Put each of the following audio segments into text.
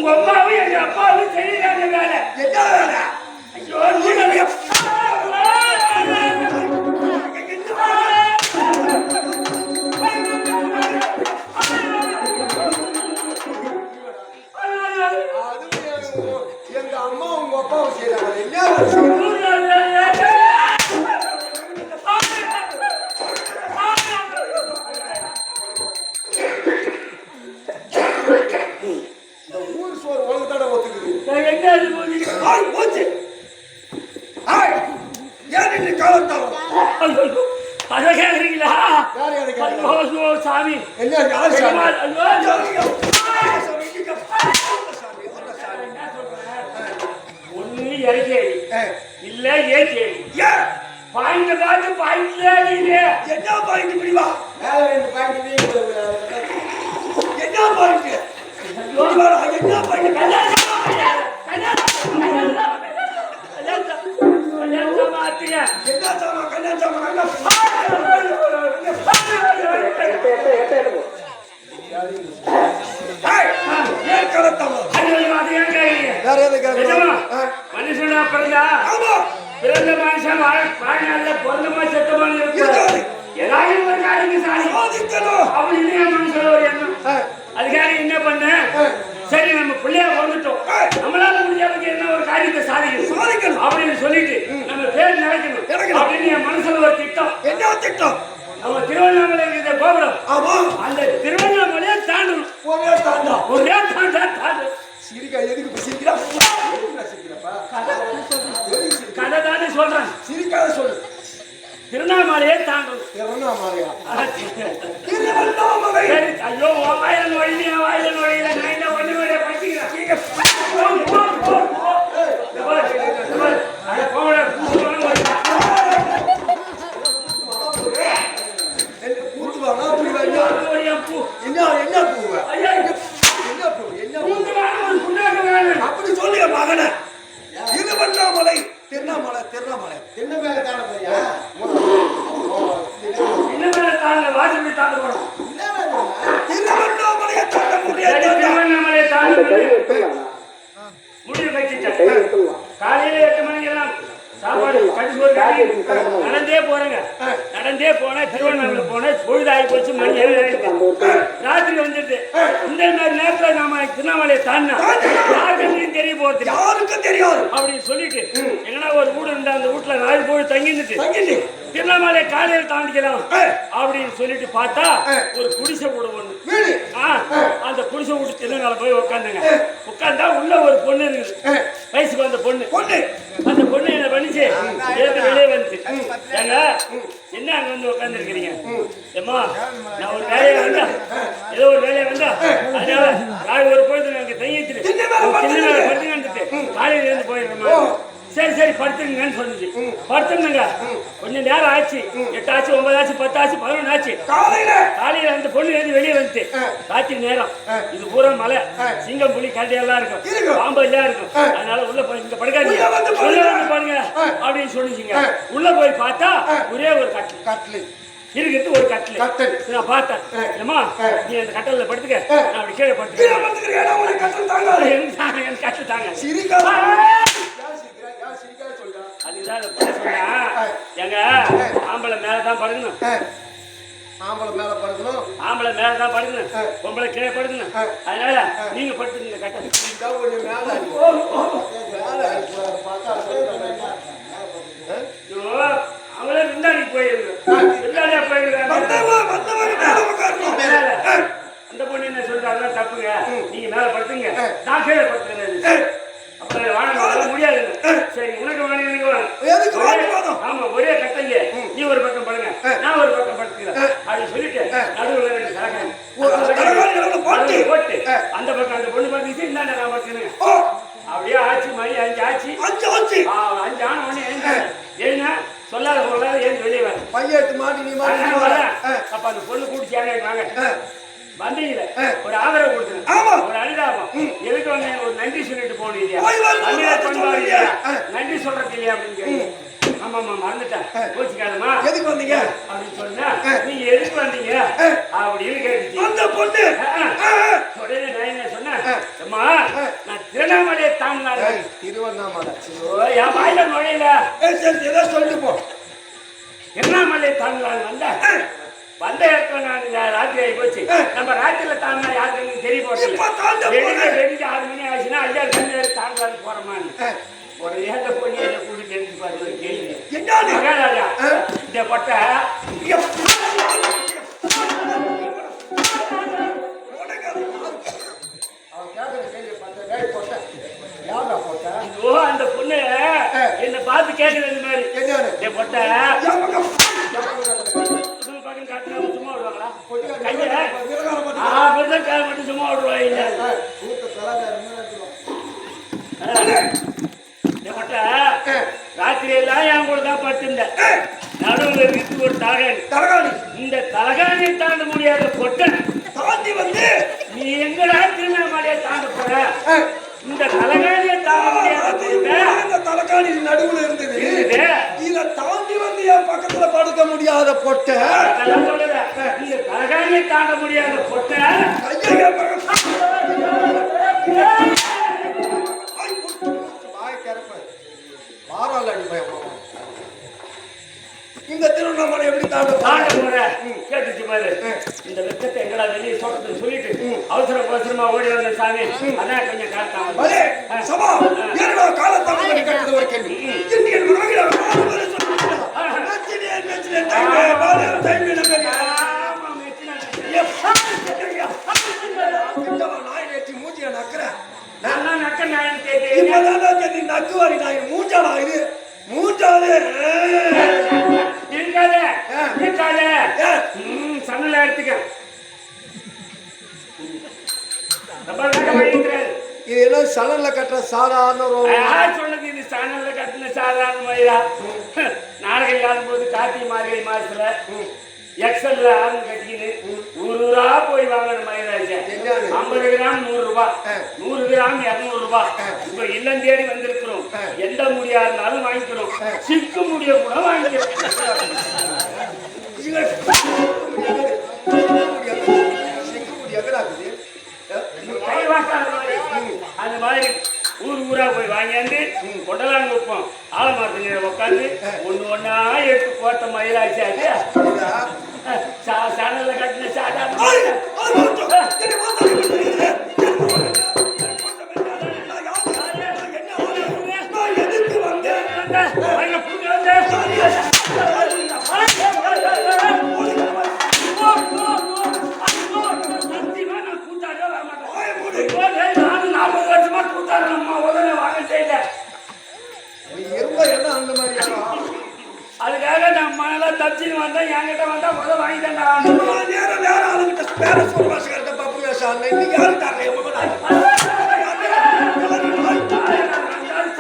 உங்க அம்மாவும் எங்க அப்பாவும் செய்யறாங்க வேலை. என்ன வேலை? ஐயோ நீங்க எங்க அம்மா உங்க அப்பாவும் செய்யறாங்க. என்ன சாமி என்ன ஒண்ணு இறக்கேடி இல்ல ஏற்றேடி பாயிண்ட் பார்த்து பாயிண்ட்ல என்ன பாயிண்ட் பிடிவா என்ன பாயிண்ட் என்ன பாயிண்ட் மனுஷனா பிறந்தா பிறந்த மனுஷன் வாழ்நாள்ல பிறந்தமா செத்தமான ஏதாவது ஒரு காரியம் சாதிக்கணும் அப்படின்னு மனுஷன் ஒரு எண்ணம். அதுக்காக என்ன பண்ண, சரி நம்ம பிள்ளையா வந்துட்டோம், நம்மளால முடியாத என்ன ஒரு காரியத்தை சாதிக்கணும் அப்படின்னு சொல்லிட்டு நம்ம பேர் நடக்கணும் அப்படின்னு என் மனசுல ஒரு திட்டம். என்ன திட்டம்? நம்ம திருவண்ணாமலை இருக்கிற கோபுரம், அந்த திருவண்ணாமலையை தாண்டணும். ஒரே தாண்டணும். சிரிக்கா எதுக்கு சிரிக்கிறா? கதை தானே சொல்றேன், சிரிக்காத சொல்லு. திருவண்ணாமலையே தாண்டணும். ஐயோ வாயில நுழையில வாயில நுழையில நான் என்ன ஒண்ணு படிக்கிறேன். அப்படி சொல்லுங்க மகன. திருவண்ணாமலை திருவண்ணாமலை திருவண்ணாமலை திருநெல்வேலி தாண்ட போறியா? திருநெல்வேலி தாண்ட வாசப்படி தாண்ட போறோம். திருவண்ணாமலையை தாண்ட முடியாது. திருவண்ணாமலையை தாண்ட முடிவு வச்சுட்டேன். காலையில 8 மணிக்கு எல்லாம் சாப்பாடு கடிசோறு நடந்தே போறேங்க. நடந்தே போனேன், திருவண்ணாமலை போனேன். பொழுதாகி போச்சு, மணி 7 ஆயிடுச்சு. ராத்திரி வந்துட்டு இந்த மாதிரி நேரத்தில் நாம திருவண்ணாமலையை தாண்டினா யாருக்கும் தெரிய போகுது, யாருக்கும் தெரியாது அப்படின்னு சொல்லிட்டு எங்கன்னா ஒரு வீடு இருந்தா அந்த வீட்டுல நாலு போய் தங்கிட்டு திருவண்ணாமலை காலையில் தாண்டிக்கலாம் அப்படின்னு சொல்லிட்டு பார்த்தா ஒரு குடிசை வீடு ஒண்ணு. அந்த குடிசை வீடு திருநெல்வேலி போய் உட்காந்துங்க. உட்காந்தா உள்ள ஒரு பொண்ணு இருக்குது, வயசுக்கு வந்த பொண்ணு. அந்த பொண்ணு என்ன பண்ணிச்சு, வெளியே வந்துச்சு. ஏங்க என்ன அங்க வந்து உட்காந்து இருக்கிறீங்க? ஏமா நான் ஒரு வேலையை வந்தா, ஏதோ ஒரு வேலையை வந்தா, அதனால நான் ஒரு பொழுது எனக்கு தங்கிட்டு திருநெல்வேலி படுத்துங்கன்ட்டு காலையில இருந்து போயிடுறேன். சரி சரி படுத்துங்கன்னு சொன்னிச்சு. படுத்துங்க. கொஞ்சம் நேரம் ஆச்சு, 8 ஆச்சு, 9 ஆச்சு, 10 ஆச்சு, 11 ஆச்சு. காலையில அந்த பொண்ணு எழுந்து வெளியே வந்துட்டு ராத்திரி நேரம் இது பூரா மலை, சிங்கம், புலி, கரடி எல்லாம் இருக்கும், பாம்பு எல்லாம் இருக்கும். அதனால உள்ள போய் இங்க படுக்காதீங்க, உள்ள வந்து பாருங்க அப்படின்னு சொல்லிச்சிங்க. உள்ள போய் பார்த்தா ஒரே ஒரு கட்டில் இருக்குது, ஒரு கட்டில். நான் பார்த்தேன், ஏமா நீ அந்த கட்டல படுத்துக்க, நான் அப்படி கீழே படுத்துக்கிறேன். எனக்கு கட்டில் தாங்க. அதுதான் சொன்னா, எங்க ஆம்பளை மேலதான் படுக்கணும், ஆம்பளை மேல படுக்கணும், ஆம்பளை மேலதான் படுக்கணும், பொம்பளை கீழே படுக்கணும். அதனால நீங்க படுத்துங்க கட்டல். அவங்களே விருந்தாடி போயிருக்கோம், விருந்தாடியா போயிருக்காங்க. அந்த பொண்ணு என்ன சொல்றாங்க, தப்புங்க, நீங்க மேல படுத்துங்க, நான் கீழே படுத்துக்கிறேன். அப்புறம் வாங்க முடியாது. சரி உனக்கு வாங்க, ஆமா ஒரே கட்டங்க, நீ ஒரு பக்கம் படுங்க, நான் ஒரு பக்கம் படுத்துக்கிறேன் அப்படின்னு சொல்லிட்டு நடுவில் 2 சரக்கு போட்டு அந்த பக்கம் அந்த பொண்ணு படுத்துச்சு, இந்தாண்ட நான் படுத்துக்கிறேன். அப்படியே ஆச்சு, மணி 5 ஆச்சு. 5 ஆன உடனே எழுந்தா சொல்லாத போகலாத ஏன் வெளியே வர பையத்து மாட்டி நீ அப்ப அந்த பொண்ணு கூட்டி சேராங்க. வந்தீங்கள ஒரு ஆதரவு கொடுத்துருங்க, ஒரு அனுதாபம். எதுக்கு வந்து ஒரு நன்றி சொல்லிட்டு போனீங்க, நன்றி சொல்றது இல்லையா அப்படின்னு கேட்டீங்க. ஆமா ஆமா மறந்துட்டேன், கோச்சிக்காதமா எதுக்கு வந்தீங்க அப்படின்னு சொன்னா, நீங்க எதுக்கு வந்தீங்க அப்படின்னு கேட்டுச்சு அந்த பொண்ணு. உடனே நான் என்ன சொன்னேன், அம்மா நான் திருவண்ணாமலையை தாண்டினாரு. திருவண்ணாமலை என் வாயில நுழையில சரி ஏதோ சொல்லிட்டு போ. திருவண்ணாமலையை தாண்டலான்னு வந்த இடத்துல நான் ராத்திரி ஆகி போச்சு. நம்ம ராத்திரில தாண்டினா யாருக்கு தெரிய போட்டு வெடிக்க 6 மணி ஆச்சுன்னா ஐயா கண்ணு தாண்டான்னு போறோமான்னு ஒரு ஏந்த பொண்ணு என்ன கூட்டிட்டு எடுத்து பாரு ஒரு கேள்வி. மகாராஜா இந்த பொட்டை அந்த பொண்ணு என்ன பார்த்து கேட்குது இந்த மாதிரி என் பொட்டை சும்மா விடுவாங்களா கையை மட்டும் சும்மா விடுவாங்க. என் பொட்டை ராத்திரி எல்லாம் என் கூட தான் படுத்திருந்தேன். நடுவில் இருக்கு ஒரு தலகாணி. இந்த தலகாணியை தாண்ட முடியாத பொட்டை தாண்டி வந்து நீ எங்கடா திருவண்ணாமலையை தாண்ட போற? இந்த தலகாணியை தாண்ட முடியாத இந்த தலகாணி நடுவுல இருந்தது. இத தாண்டி வந்து என் பக்கத்துல படுக்க முடியாத பொட்டை இந்த தலகாணியை தாண்ட முடியாத பொட்டை இந்த திருவண்ணாமலை எப்படி தாண்ட போற கேட்டுச்சு பாரு. இந்த வெக்கத்தை எங்கடா வெளியே சொல்றதுன்னு சொல்லிட்டு அவசரமா ஓடி வந்த சாமி அதான் கொஞ்சம் காட்டாங்க. காலத்தாமரை கட்டுறது ஒரு கேள்வி. இந்தியன் மூஞ்சிய நக்குறேன் நக்குவாரி நாய் மூஞ்சாடா இது மூஞ்சாலே இருக்காதே சன்னல எடுத்துக்க. இதெல்லாம் சணல்ல கட்டுற சாதாரண சொன்னது இது சணல்ல கட்டின சாதாரண மயிரா. நாடகம் இல்லாத போது கார்த்திகை மார்கழி மாசத்துல எக்ஸல்ல ஆரம்பம் கட்டிக்கின்னு ஊரா போய் வாங்கணும் மயிராச்சு. 50 கிராம் 100 ரூபாய், 100 கிராம் 200 ரூபாய். இப்ப இல்லம் தேடி வந்திருக்கிறோம். எந்த முடியா இருந்தாலும் வாங்கிக்கிறோம். சிக்கு முடிய கூட வாங்கிக்கிறோம். அந்த மாதிரி ஊரா போய் வாங்கியாந்து கொண்டலாங்க வைப்போம். ஆலமரத்து உட்காந்து ஒண்ணா எடுத்து போட்ட மயிலாச்சு. அது சேனல்ல கட்டின சாதாரண அதுக்காக நான் மனெல்லாம் தப்பிச்சு வந்தேன். என்கிட்ட வந்தா முதல் வாங்கிட்டேன்.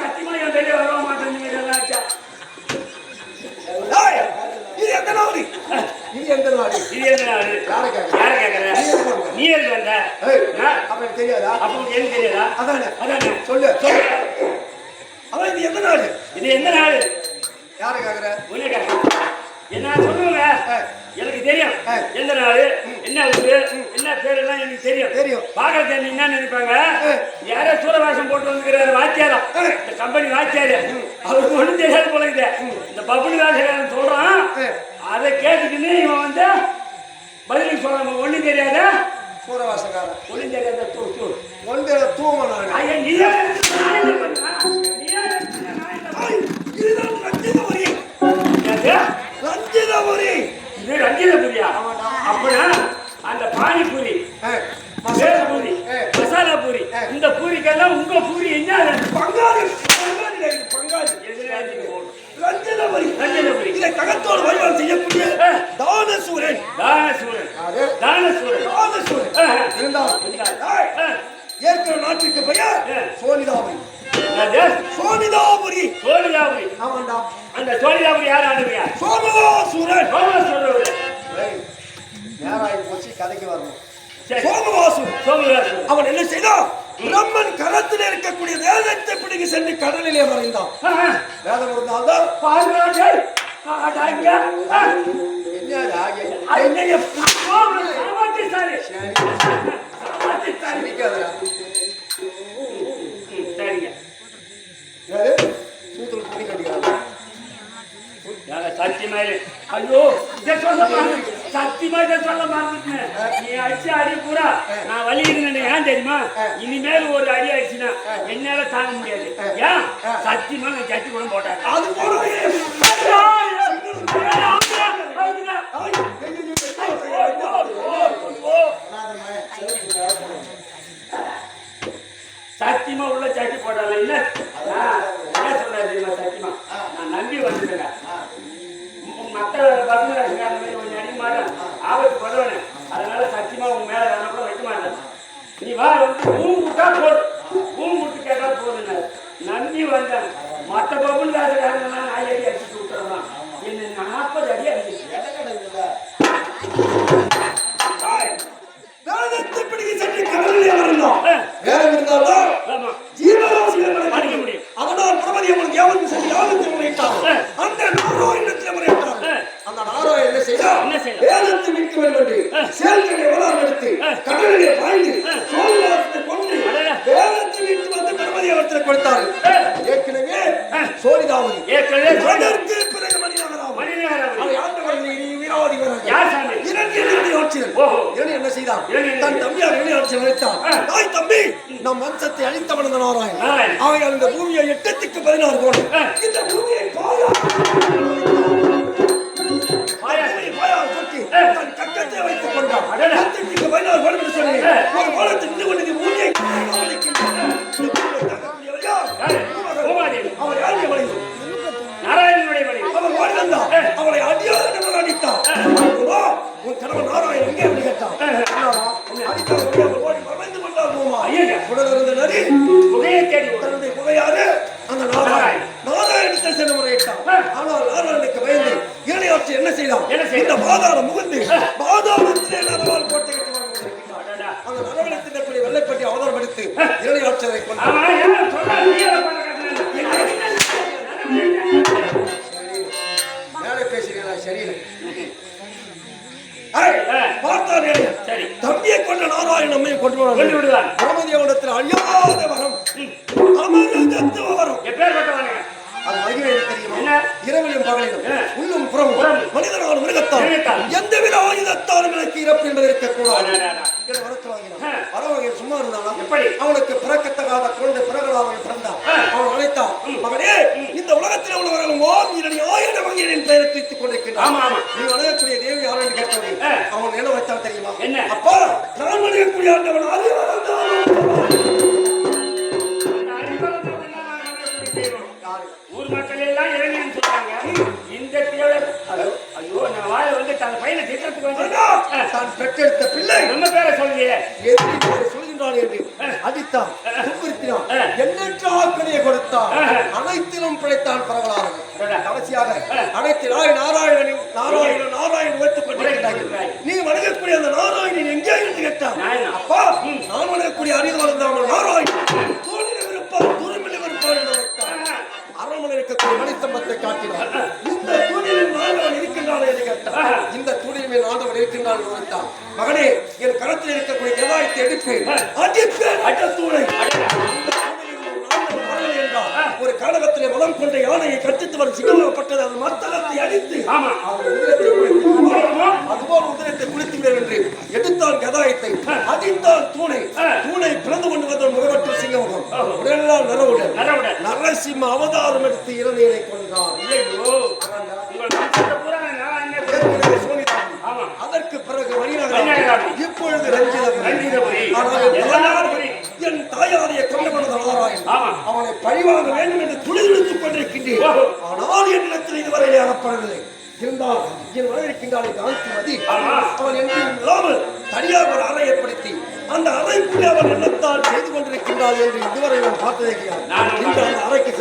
சத்தியமா என் வெளியே வர மாட்டேன். இது எந்த நாடு? யார கேக்குற? நீ எதுக்கு வந்த? தெரியாதா? அப்ப எனக்கு தெரியாதா? அதானே சொல்லு. அதான் இது எந்த நாடு? இது எந்த நாடு? யாரு கேக்குற? உன்னை கேக்குற. என்ன சொல்லுங்க? எனக்கு தெரியும். எந்த நாடு, என்ன ஊரு, என்ன பேர் எல்லாம் எனக்கு தெரியும். பாக்குறது என்ன நினைப்பாங்க? யாரோ சூரவாசம் போட்டு வந்துக்கிறாரு வாத்தியாரா, இந்த கம்பெனி வாத்தியாரு. அவருக்கு ஒண்ணும் தெரியாது போல இது. இந்த பப்புனி வாசகன் சொல்றான். அதை கேட்டுக்கின்னு இவன் வந்து பதிலுக்கு சொல்றான். ஒண்ணும் தெரியாத சூரவாசகாரன், ஒண்ணும் தெரியாத ஒன்று தூமனாடு. இது ரஞ்சிதபுரியா? அப்படின்னா அந்த பானிபூரி, பூரி, மசாலா பூரி, இந்த பூரிக்கெல்லாம் உங்க பூரி என்ன? பங்காளி ரஞ்சிதபுரி. இதை தகத்தோடு வழிபாடு செய்யக்கூடிய தானசூரன். ஏற்கிற நாட்டுக்கு பெயர் சோனிதாபுரி. ஆமாண்டா. அந்த சோனிதாபுரி யார் ஆண்டுவியா? சோமவாசூரன். நேராகி போச்சு, கதைக்கு வரணும். சோமவாசூரன் அவன் என்ன செய்தான்? பிரம்மன் கரத்தில் இருக்கக்கூடிய வேதத்தை பிடிக்க சென்று கடலிலே மறைந்தான். வேதம் இருந்தால்தான் வலி இருந்தது ஏன் தெரியுமா? இனிமேல் ஒரு அடி ஆயிடுச்சுன்னா என்னால தாங்க முடியாது. ஏன் சத்தியமா நான் சட்டி கூட போட்டேன். அது போறவே சத்தியமா உள்ள சட்டி போட்டால இல்ல என்ன சொல்றாரு தெரியுமா? சத்தியமா நான் நம்பி வந்துட்டேன். மற்ற பசங்க கொஞ்சம் அடிக்க மாட்டேன், ஆபத்து படுவேன். அதனால சத்தியமா உங்க மேல வேணா கூட வைக்க மாட்டேன். நீ வா வந்து பூம் விட்டா போதும், பூம் விட்டு கேட்டா போதுங்க. நம்பி வந்தேன். மற்ற பப்புன்னு காசுக்காரங்கெல்லாம் 4 அடி அடிச்சுட்டு விட்டுறலாம். என்ன 40 அடி அடிச்சு வேதத்தை பிடிக்க சென்று கடலிலே வரணும். வேதம் இருந்தாலும் ஜீவராசிகளை படிக்க முடியும். அதனால் பிரபதி அவனுக்கு யாவரும் சென்று யாவத்தை முறையிட்டார். அந்த நாராயணத்தில் முறையிட்டார். அந்த நாராயணன் என்ன செய்தார்? வேதத்தை மீட்க வேண்டும் என்று செயல்களை வளர்ந்து எடுத்து கடலிலே பாய்ந்து சோழத்தை கொண்டு வேதத்தை மீட்டு வந்து பிரபதி அவரத்தில் கொடுத்தார். ஏற்கனவே சோழிதாவது அதற்கு பிறகு மணிநகராவது அதை ஆண்டவர்கள் வீராவதி என்ன செய்தான்? தன் தம்பியார் இளையாட்சியில் அழைத்தான். தாய் தம்பி, நம் வம்சத்தை அழித்தவன் அந்த நாராயணன். அவையால் இந்த பூமியை 8க்கு 16 கோடி இந்த பூமியை தன் கக்கத்தை வைத்துக் கொண்டான். 8க்கு 16 கோடி என்று சொல்லி ஒரு கோலத்தில் நின்று கொண்டு பூமியை அவர் யாருடைய வழி? நாராயணனுடைய வழி. அவர் ஓடி வந்தான். அவளை அடியாத நபர் அடித்தான். உன் கணவன் நாராயணன் எங்கே என்று கேட்டான். ஓடி மறைந்து கொண்டார். உடல் இருந்த நரி புகையை தேடி தன்னுடைய புகையாது அந்த நாராயணத்தை சென்று முறையிட்டான். ஆனால் நாராயணனுக்கு பயந்து இளையாட்சி என்ன செய்தான்? இந்த பாதாளம் முகந்து பாதாளத்திலே நரவால் கோட்டை கட்டி வாழ்ந்திருக்கிறார். அந்த நரவலத்தின் வெள்ளைப்பட்டி அவதாரம் எடுத்து இளையாட்சியை கொண்டார். மேலே பேசுகிறீங்களா? சரியில்லை. தம்பியை கொண்ட நாராயணன் அம்மையை கொண்டு விடுவார். பிரமதேவனத்தில் அழியாத வரம், அமரதத்துவ வரம். அது மகிமை தெரியுமா? இரவிலும் பகலிலும் உள்ளும் புறமும் மனிதனான மிருகத்தால் எந்தவித ஆயுதத்தாலும் எனக்கு இறப்பு என்பது இருக்கக்கூடாது. வரவகையில் சும்மா இருந்தாலும் அவனுக்கு பிறக்கத்தகாத குழந்தை பிறகலாக பிறந்தான். அவன் அழைத்தான், மகனே, இந்த உலகத்தில் உள்ளவர்களும் ஓம் இரண்டு ஆயிரம் வகையின் பெயரை தூக்கிக் கொண்டிருக்கின்றான். நீ வணங்கக்கூடிய தேவி யார் என்று கேட்டவன் அவன் என்ன வைத்தான் தெரியுமா? அப்பா, நான் வணங்கக்கூடிய ஆண்டவன் ஊர் மக்கள் எல்லாம் இறங்கின்னு சொல்றாங்க. இந்த ஐயோ, நான் வாழ வந்து தன் பையனை திட்டத்துக்கு வந்து தான் பெற்றெடுத்த பிள்ளை நம்ம பேரை சொல்லியே சொல்கின்றான் என்று அடித்தான், துன்புறுத்தினான், எண்ணற்ற ஆக்கணியை கொடுத்தான். அனைத்திலும் பிழைத்தான் பரவலாக. கடைசியாக அனைத்து நாராயணன் நாராயணன் வைத்துக் கொண்டிருக்கிறார்கள். நீ வணங்கக்கூடிய அந்த நாராயணன் எங்கே என்று கேட்டான். அப்பா, நான் வணங்கக்கூடிய அறிவு வளர்ந்தாமல் நாராயணன் தோழில் இருப்பார், துருமில் இருப்பார் என்று வைத்தான். அரண்மனை இருக்கக்கூடிய மணித்தம்பத்தை காட்டினார். இந்த தூணில் ஆண்டவன் இருக்கின்றான் என்று கேட்டார். இந்த தூணில் ஆண்டவன் இருக்கின்றான் என்று வைத்தான். மகனே, என் கரத்தில் இருக்கக்கூடிய தேவாயத்தை எடுப்பேன், அடிப்பேன் அட்ட தூணை. ஒரு காலகத்திலே மதம் கொண்ட யானையை கட்டித்து வரும் சிங்கமாகப்பட்டது. அது மத்தகத்தை அடித்து அதுபோல் உதரத்தை குளித்துங்கள் என்று எடுத்தான் கதாயத்தை, அடித்தான் தூணை. தூணை பிளந்து கொண்டு வந்த முகவற்ற சிங்கமுகம் உடனெல்லாம் நரவுடன் நரசிம்ம அவதாரம் எடுத்து இளநீரை கொண்டார். அதற்கு பிறகு மணிநகரம், இப்பொழுது ரஞ்சிதபுரி. என் தாயாரையை கொண்டவனது நாராயணன் அவனை பழிவாங்க வேண்டும் என்று துணிதுடித்துக் கொண்டிருக்கின்றேன். ஆனால் என்னிடத்தில் இதுவரை அகப்படவில்லை. இருந்தால் என் வளர்க்கின்றான் காந்திமதி அவன் என்றும் இல்லாமல் தனியாக ஒரு அறை ஏற்படுத்தி அந்த அறைக்குள்ளே அவன் எண்ணத்தால் செய்து கொண்டிருக்கின்றான் என்று இதுவரை நான் பார்த்ததே கிடையாது. இந்த அறைக்கு